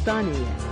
کوردستانیه.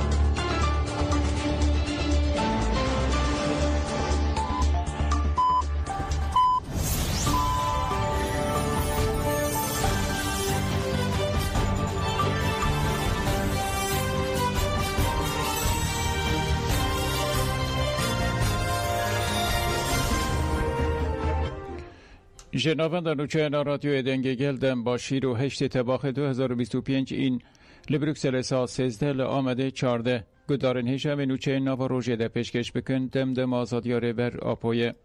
جنابان نوچه رادیو دنگ گلدن با شیر و هشت تباخ 2025 این لبروکسل سا 13 آمده 14 گدارن هشم نوچه ناوا روژه ده پیشکش بکن دم آزادیاره بر آپویه.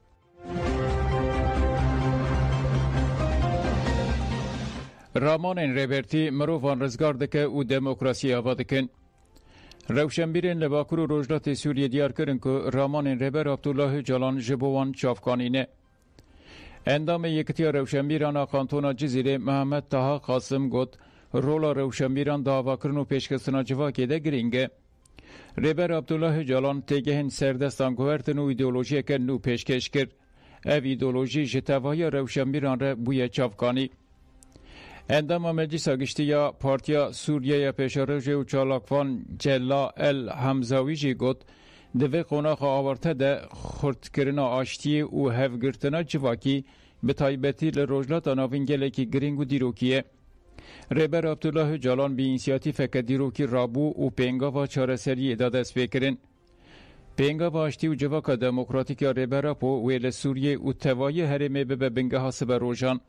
رامان ریبرتی مروفان رزگار دکه و دموکراسی آواده کن. روشنبیرین لباکر و روجلات سوریه دیار کرن که رامان ریبر عبدالله جلان جبوان چافکانینه. اندام یکتی روشنبیران آقانتونا جزیره محمد طه قاسم گفت رولا روشنبیران دعوا کردن و پیشکسنا جواکی ده گرینگه. ریبر عبدالله جلان تگهن سردستان گوهرتن و ایدئولوژی که نو پیشکش کرد. او ایدئولوژی جتوایی روشنبیران را بوی چافکانی. اندام مجلس گشتیا پارتیا سوریه پیشارج و چالاکوان جلا الحمزاوی جی گفت دوی قوناق آورته ده خورد کرنا آشتی و هفگرتنا جواکی به تایبتی لروجلات آناوینگله که گرینگ و دیروکیه. ریبر عبدالله جلان بی انسیاتیف که دیروکی رابو و پینگا و چارسری دادست بکرن. پینگا و آشتی و جواکا دموکراتیک ریبر اپو ویل سوریه و توایی هرمه به بنگه حسب روژان.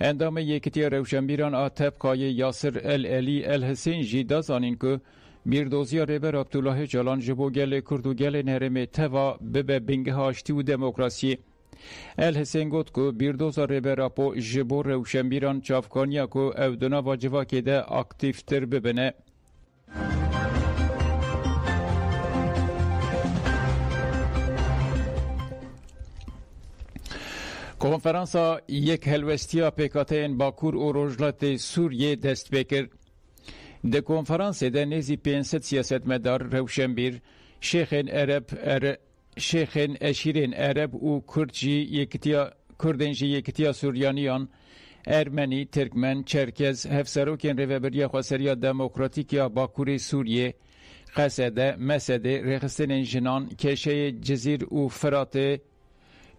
اندام یکتی روشنبیران طبقای یاسر العلی الحسین جی دازانین که بیردوزی ریبر عبدالله جلان جبو گل کردو گل نرمه توا به بنگه آشتی و دموکراسی. الحسین گفت که بیردوز ریبر اپو جبو روشنبیران چافکانیا که اودنا واجبا که ده اکتیف تر ببنه. کنفرانسا یک هلوستیا پیکاتین باکور و روجلات سوریه دست بکر. ده کنفرانس ده نزی 500 سیاستمدار روشنبیر شیخین اشیرین عرب و کردنجی یکتیا سوریانیان ارمنی، ترکمن، چرکز، هفسروکین ریوبریا خواسریا دموکراتیکیا باکور سوریه قصده، مسده، رخصتن جنان، کشه جزیر و فرات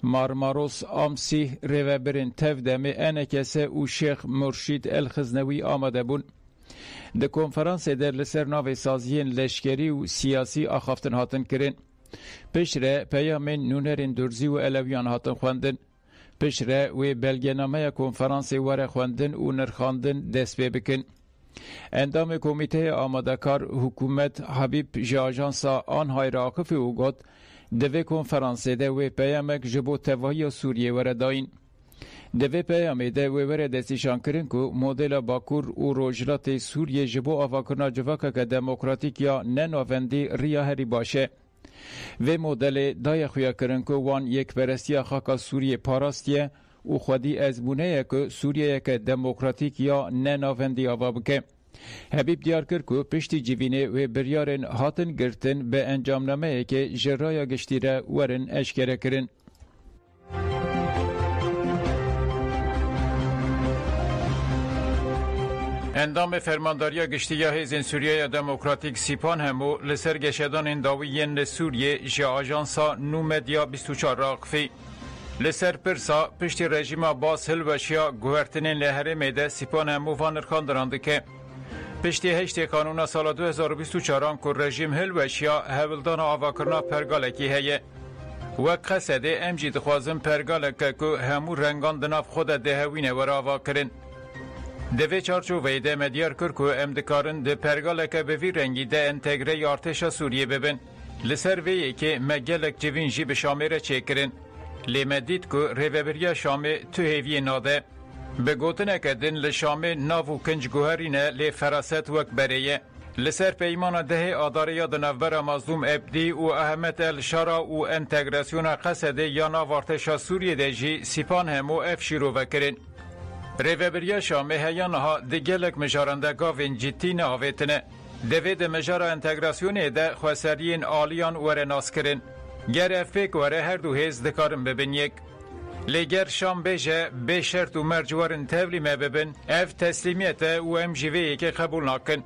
مارماروس آمسی ریوبرین تفدمه انکسه و شیخ مرشید الخزنوی آمده بون. ده کنفرانس در لسر ناو سازیین لشکری و سیاسی آخافتن هاتن کرن. پشره پیامین نونرین درزی و علویان هاتن خواندن. پشره و بلگنامه کنفرانس وره خواندن و نرخاندن دست بکن. اندام کمیته آمادکار حکومت حبیب جاجانسا آنهای راقف او گد دوی کنفرانس ده و پیامک جبو تواهی سوریه وره داین. دوی پیامی ده وره دستیشان کرن که مدل باکور و روجلات سوریه جبو آواکرنا جواکا که دموکراتیک یا ننووندی ریا هری باشه. و مدل دای خویا کرن که وان یک برستی خاکا سوریه پاراستیه و خودی از بونه که سوریه که دموکراتیک یا ننووندی آوا بکه. حبیب دیار کرد که پشتی جیوینه و بریارن هاتن گرتن به انجام نامه که جرای گشتی را ورن اشکره کرن. اندام فرمانداریا گشتیا هیزن سوریه دموکراتیک سیپان همو لسر گشدان داویین سوریه جا آجانسا نو مدیا 24 راقفی. لسر پرسا پشتی رژیم باز هلوشیا گوهرتنین لحره میده سیپان همو وانرخان درانده که پشتی هشت قانون سال 2024 که رژیم هلوشیا هولدان آواکرنا پرگالکی هیه. وک خسده امجی دخوازم پرگالک که همو رنگان دناف خود دهوینه ور آواکرن. دوی چارچوبه ده مدیار کرد که امدکارن ده پرگالک به وی رنگی ده انتگره ارتش سوریه ببن. لسر ویه که مگلک جوین جی به شامه را چکرن. لیمدید که ریوبریا شامه تو هیوی ناده. به گوتنه کدن لشامه ناو و کنج گوهرینه لی فراست وک بریه. لسر پیمان ده آداریا ده نوبر مظلوم ابدی و احمد الشارا و انتگراسیون قصده یا ناو ارتش سوریه ده جی سیپان همو افشیرو وکرن. ریوبریا شامه هیانها دگلک مجارنده گاوین جیتین آویتنه. دوید مجار انتگراسیونه ده خواسرین آلیان وره ناس کرن. گر افیک وره هر دو هیز دکارن ببین یک. لگر شام بیجه به شرط و مرجوارن تولیم ببین اف تسلیمیت و ام جیوه که قبول ناکن.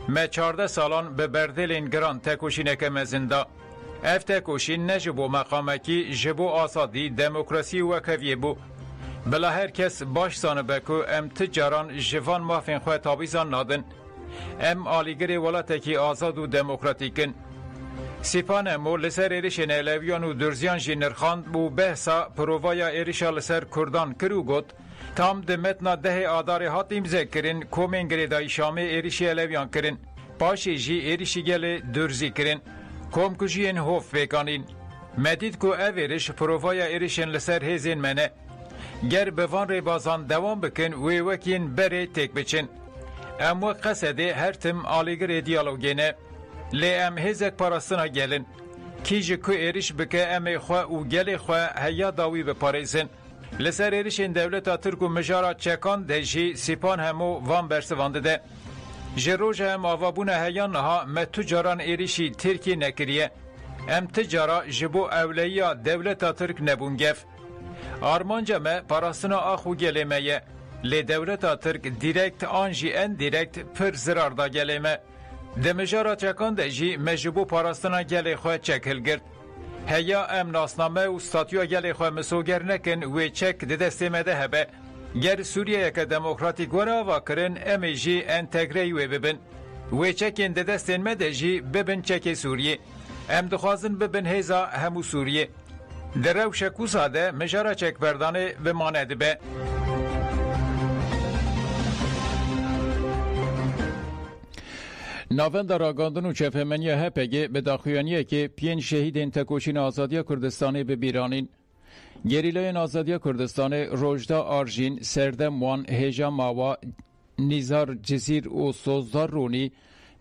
ما 14 سالان به بردلین گران تکوشینک مزنده. اف تکوشین نجبو مقامکی جبو آزادی دموکراسی و کویه بو. بلا هر کس باش سانه بکو ام تجاران جوان مافین خواه تابیزان نادن. ام آلیگری ولاتکی آزاد و دموکراتیکن. سیپان امو لسر ایریشن الویان و درزیان جی نرخاند بو بحثا پرووایا ایریشا لسر کردان کرو گوت تام ده متنا ده آدار هات امزه کرن کومنگری دای شامه ایریشی الویان کرن پاشی جی ایریشی گل درزی کرن کوم کجین هوف بکانین مدید کو اویرش پرووایا ایریشن لسر هزین منه گر بوان ری بازان دوام بکن وی وکین بره تک بچن امو قصده هر تم آلیگر دیالوگینه لی ام هزک پاراستنا گلن کیج کو ایریش بکه ام خواه و گل خواه هیا داوی بپاریزن لسر ایریشن دولتا ترک و مجارا چکان ده جی سیپان همو وان برسوانده ده جروج هم آوابون هیان ها متجاران ایریشی ترکی نکریه ام تجارا جبو اولیا دولتا ترک نبونگف آرمانجا ما پاراستنا آخو گلیمه لی دولتا ترک دیرکت آنجی ان دیرکت پر زرار دا گلیمه دمجارا چکان ده جی مجبو پاراستنا گلی خواه چکل گرد هیا ام ناسنامه و ستاتیو گلی خواه مسوگر نکن و چک ده دسته ده هبه گر سوریه یک دموکراتیک ورا واکرن ام جی انتگری و ببن و چکین ده دسته مده جی ببن چک سوریه ام دخوازن ببن هیزا همو سوریه در رو شکو ساده مجارا چک بردانه و مانده به ناوند راگاندن و چفمنی هپگه به داخویانیه که 5 شهید تکوشین آزادی کردستانی به بیرانین گریلای آزادی کردستان روجدا آرژین سردم وان هیجا ماوا نیزار جزیر و سوزدار رونی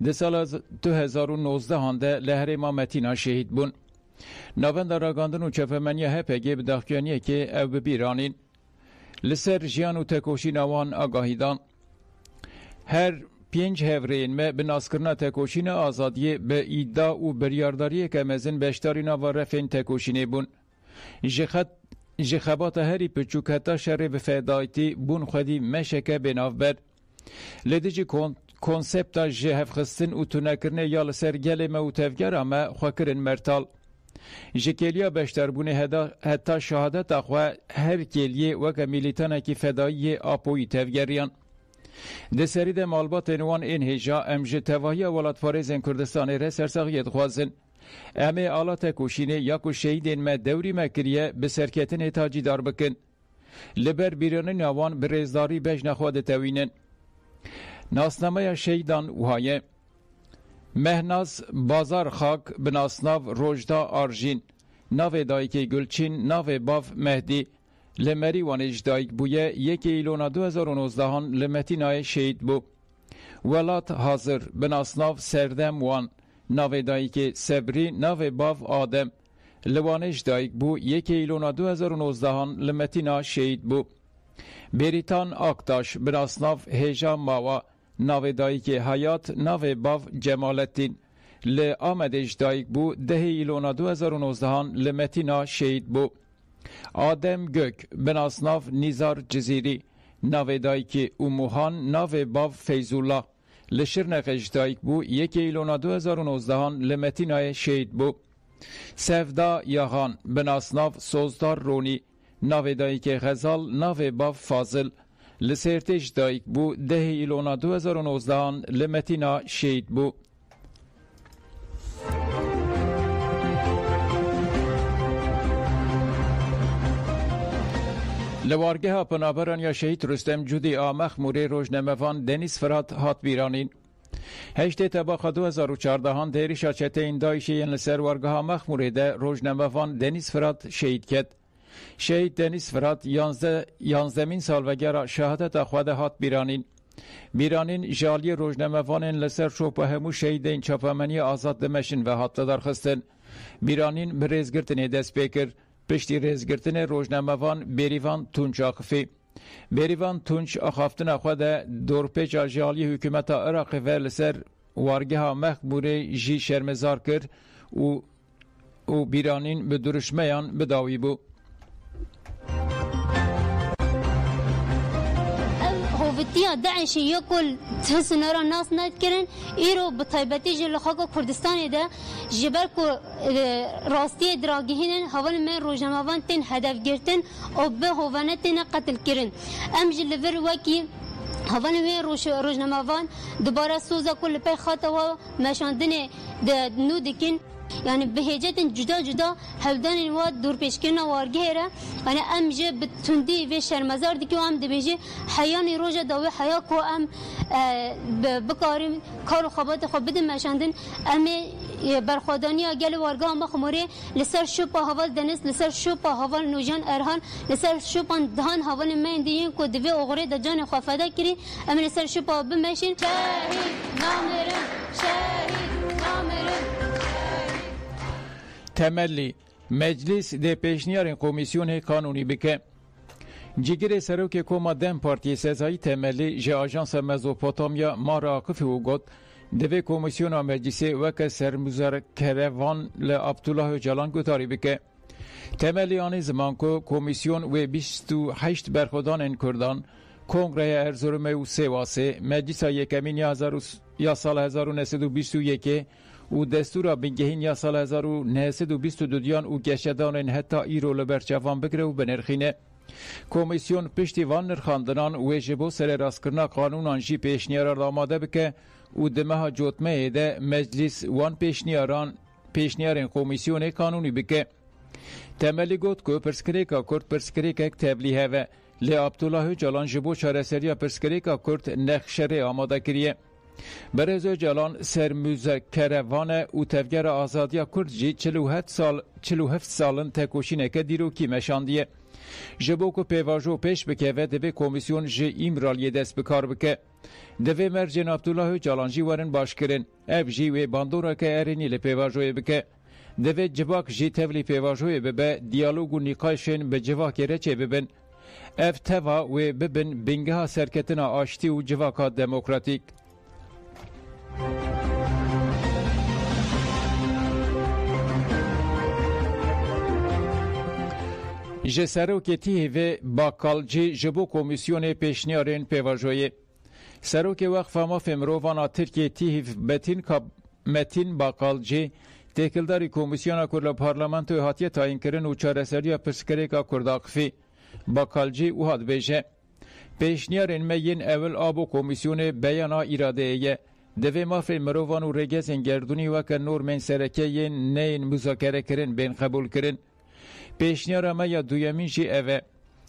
ده سال از 2019 هنده لهر مامتینا شهید بون ناوند راگاندن و چفمنی هپگه به داخویانیه که او به بیرانین لسر جیان و تکوشین آوان آگاهیدان هر 5 هفرین ما به ناسکرنا تکوشین آزادی به ایدا و بریارداری که مزن بشتارینا و رفین تکوشینی بون جخبات هری پچوکتا شر و فیدایتی بون خودی مشکه بناف بر لدیجی کنسپتا جهف خستن و تونکرنه یا لسر گل ما و تفگر اما خوکرن مرتال جکلیا بشتر بونه حتی شهادت اخواه هر کلیه وکا میلیتانه که فدایی آپوی تفگریان ده سری ده مالبات نوان این هجا امجه تواهی ولاد فارزن کردستان ره سرساقیت خوازن امه آلات کوشینه یا کو شهیدین ما دوری مکریه به سرکتن اتاجی دار بکن لبر بیران نوان به رزداری بج نخواد توینن ناسنامه شهیدان وهای مهناز بازار خاک به ناسناو روجدا آرژین ناو دایک گلچین ناو باف مهدی لمری وانج دایک بویه 1 ایلونا 2019 هان لمتینای شهید بو ولات حاضر بناسناو سردم وان ناو دایک سبری ناو باف آدم لوانج دایک بو 1 ایلونا 2019 هان لمتینا شهید بو بریتان آکتاش بناسناو هیجا ماوا ناو دایک حیات ناو باف جمالتین ل آمدش دایک بو 10 ایلونا 2019 هان لمتینا شهید بو آدم گök بناسناف نیزار جزیری ناو دایک اوموهان ناو باو فیزولا لشرنقش دایک بو 1 ایلونا 2019 هان لمتینای شهید بو سفدا یاغان بناسناف سوزدار رونی ناو دایک غزال ناو باو فاضل لسرتش دایک بو 10 ایلونا 2019 هان لمتینا شهید بو لوارگه ها پنابران یا شهید رستم جودی آمخ موری روزنامه‌وان دنیس فرات هات بیرانین 8 تباخ 2014 هان دیریشا چته این دایشی لسر وارگه ها مخ موری ده روزنامه‌وان دنیس فرات شهید کد شهید دنیس فرات 11 سال وگرا شهادت خود هات بیرانین جالی روزنامه‌وان لسر شوپ همو شهید این چاپمنی آزاد دمشن و هات درخستن بیرانین برزگرتنی دست بکر پشتی رزگرتن روزنامه‌وان بریوان تونچ آخفی بریوان تونچ آخفتن خود دورپیچ جالی حکومت عراق و لسر وارگه ها مخبوره جی شرمزار کرد و بیرانین به درشمیان بداوی بو راستیا داعش یکل تسنرا ناس نکردن ایرو بطیبتی جل خاک کردستان ده جبر کو راستی دراگهینن هوان من روزنامه‌وان تن هدف گرتن و به هوانتن قتل کردن ام جل ور وکی هوان وی روزنامه‌وان دوباره سوزا کل پی خاطر و مشاندن نو دکن yani behecetin cüda cüda hevdanın ve dur peşkirine vargehre yani amce bitundi ve şermezar diki o am debeji hayani roja da ve haya ko am bekarim karo xabat xabid meşandın ame berxodaniya gel varga ama xmore lisar şupa haval deniz lisar şupa haval nujan erhan lisar şupan dhan haval mendiyin ko deve oğre da can xafada kiri am lisar şupa bimeşin şehit namerim şehit namerim temelli meclis de peşniyarên komisyonê kanûnî bike. Cigirê Serokê Koma Dem Partiyê Sezayî temelli ji Ajansa Mezopotamya Mara Akifî û got divê komisyona meclisê weke sermuzerkerevan li Abdullah Öcalan gutarî bike. Temelli anî ziman ku komisyon wê 28 berxwedanên Kurdan Kongreya Erzurumê û Sêwasê Meclisa Yekemîn ya sala 1921 û destûra bingehîn ya sala 1922 û geşedanên heta îro li ber çavan bigire û binirxîne. Komisyon piştî van nirxandinan wê ji bo serêrastkirina qanûnan jî pêşniyaran amade bike û di meha cotmeyê de meclis wan pêşniyarên komisyonê kanûnî bike. Temelî got ku pirsgirêka Kurd pirsgirêkek teblî heve. Lê Abdullah Öcalan ji bo çareseriya pirsgirêka Kurd nexşerê amade kiriye. Berez Öcalan sermüzekerevane û tevgera azadiya Kurd jî 47 salin tekoşîneke dîrokî meşandiye. Ji bo ku pêvajo pêş bikeve divê komisyon ji îmraliyê dest bi kar bike. Divê mercên Abdullah Öcalan jî werin başkirin. Ev jî wê bandoreke erênî li pêvajoyê bike. Divê civak jî tevlî pêvajoyê bibe, diyalog û nîqaşên bi civakê reçê bibin. Ev teva wê bibin bingeha serketina aştî û civaka demokratîk. Ji Serokê Tîhê Bakalcî ji bo komisyonê pêşniyarên pêvajoyê. Serokê Weqfa Mafê Mirovana Tirkiye Tîhê Metin Bakalcî têkildarî komisyona ku li parlamentoyê hatiye tayinkirin û çareseriya pirsgirêka Kurd Akifî. Bakalcî wiha dibêje pêşniyarên me yên ewil a bo komisyonê beyana îradeyê ye. Divê mafê mirovan û rêgezên gerdûnî weke normên serekeyên neyên müzakerekirin bên qebûl kirin. Pêşniyara me ya duyemîn jî ev e.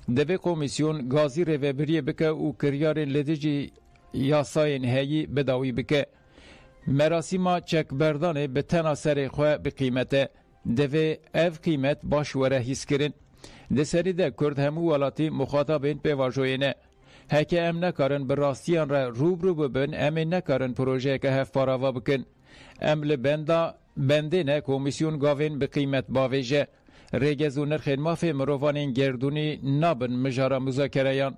Divê komisyon gazî rêvebiriyê bike û kiryarên li dijî yasayên heyî bidawî bike. Merasîma çekberdanê bi tena serê xwe biqîmete. Divê ev qîmet baş were hîskirin. Di serî de Kurd hemû welatî muxatabên pêvajoyê ne. Heke em nekarin bi rastiyan re rûbirû bibin, em ê nekarin projeyeke hevparava bikin. Em li bendê ne komisyon gavên bi qîmet bavêje. Rêgez û nirxên mafê mirovanên gerdûnî nabin mijara müzakereyan.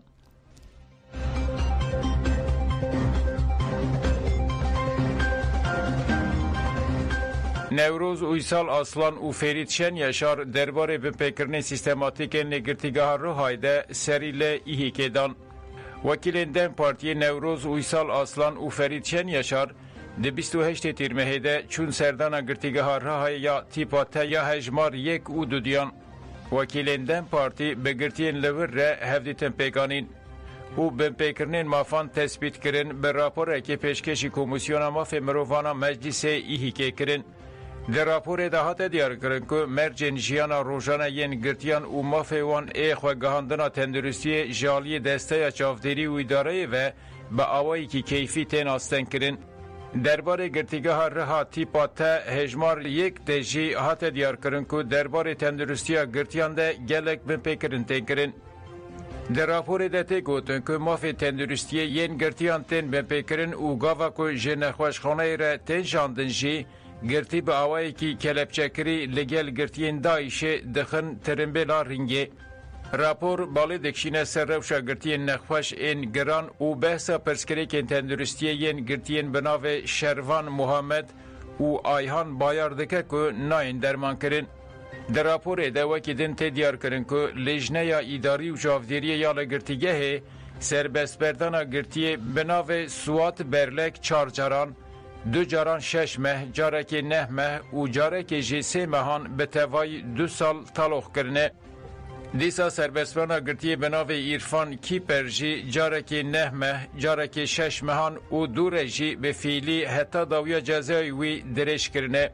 Newroz Uysal Aslan û Ferîd Şen Yaşar derbarê binpêkirinê sîstematîkên lêgirtîgeha Rihayê de serî li îhîkê dan. Wekîlên Dem Partiyê Newroz Uysal Aslan û Ferîd Şen Yaşar di 28 tîrmehê de çûn serdana girtîgeha Rihayê ya tîpa te ya hejmar 1 û 2 diyan. Wekîlên Dem Partî bi girtiyên li wir re hev dîtin pêkanîn û binpêkirinên mafan tespît kirin bi raporekê pêşkêşî Komisyona Mafê Mirovana Meclisê îhîkê kirin. Di raporê de hate diyarkirin ku mercên jiyana rojane yên girtiyan û mafê wan ê xwegihandina tenduristiyê ji aliyê desteya çavdêrî û îdareyê ve bi awayekî keyfî tên astenkirin. Derbarê girtîgeha Riha tîpa te hejmar 1 de jî hate diyarkirin ku derbarê tenduristiya girtiyan de gelek binpêkirin tên kirin. Di raporê de tê gotin ku mafê tenduristiyê yên girtiyan tên binpêkirin û gava ku ji nexweşxaneyê re tên jandin jî girtî bi awayekî kelepçekirî li gel girtiyên Daişê dixin tirimbêla ringê. Rapor balê dikşîne ser rewşa girtiyên nexweş ên giran û behsa pirsgirêkên tenduristiyê yên girtiyên bi navê Şervan Muhammed û Ayhan Bayar dike ku nayên dermankirin. Di raporê de wekî din tê diyarkirin ku lêjneya îdarî û çavdêriyê ya li girtîgehê سربست بردن گرتی بناو سوات برلک 4 جاران 2 جاران 6 ماه جارک 9 ماه و جارک جی 3 ماهان به توای 2 سال طلاق کرنه. دیسا سربستان گرتی بناو ایرفان کیپر جی جارک 9 ماه جارک 6 ماهان و دور جی به فیلی حتی داویا جزای وی درش کرنه.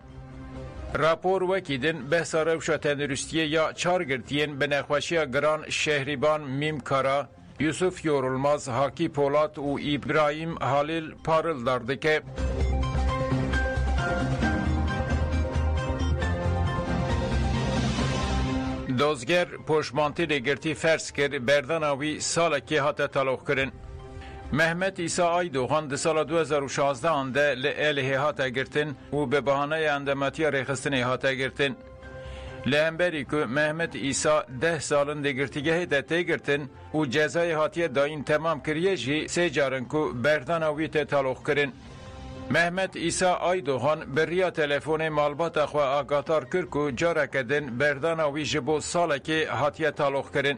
راپور وکیدن بحثا روشا تندرستیه یا 4 گرتین به نخوشی گران شهریبان میمکارا یوسف یورلماز حاکی پولات و ابراهیم حالیل پارل دارده که دوزگر پشمانتی لگرتی فرس کرد بردن آوی سالکی حتی طلاق کرن. محمد عیسی آیدوغان ده سال 2016 انده لعله حتی گرتن و به بحانه اندماتی رخستنی حتی گرتن. لهمبری که محمد عیسی 10 سالن دگرتیگه ده گرتن و جزای حتی داین تمام کریه جی 3 جارن که بردن آوی ته طلاق کرن. محمد عیسی آیدوغان بریا تلفون مالبات اخواه آگاتار کرد که جاره کدن بردان آوی جبو ساله که حتی طلاق کرن.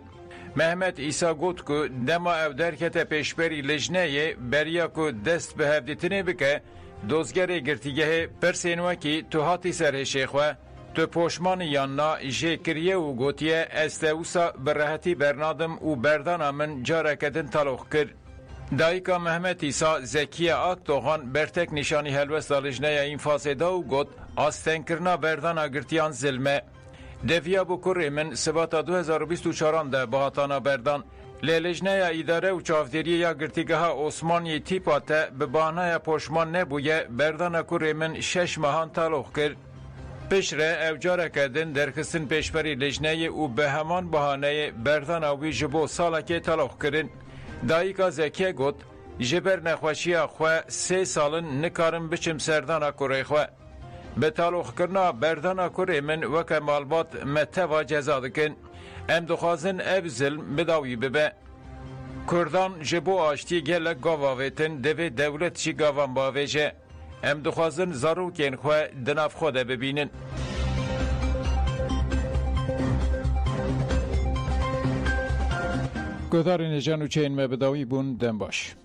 محمد عیسی گوت که دما او درکت پیشبری لجنه بریا که دست به هفدیتنه بکه دوزگر گرتیگه پرسینوه که تو حتی سرهشه خواه تو پوشمان یاننا جکریه و گوتیه استوسا برهتی برنادم و بردان من جاره کدن طلاق کرد. دایکا محمد عیسی زکیه آکتوغان برتک نشانی هلوست لجنه این فاسده و گوت آستنکرنا بردان آگرتیان زلمه. دویا بکر من سباتا 2024 ده بحاتانا بردان لجنه اداره و چافدری یا گرتیگه ها عثمانی تیپاته به بانه پشمان نبویه بردان کر من 6 ماهان طلاق کرد. پشره اوجاره کردن درخستن پیشبری لجنه و به همان بهانه بردان آوی جبو سالکه طلاق کردن. دایکا زکیه گوت جبر نخوشی خواه 3 سالن نکارم بچم سردان کره خواه. به طلاق کرنا بردان کره من وکه مالبات متوا جزا دکن. ام دخوازن اب ظلم بداوی ببه. کردان جبو آشتی گلک گاواویتن دوی دولت چی گاوان باویجه. ام دخوازن زاروکین خواه دناف خوده ببینن. گذارین جانو چین مبداوی بون دن باش.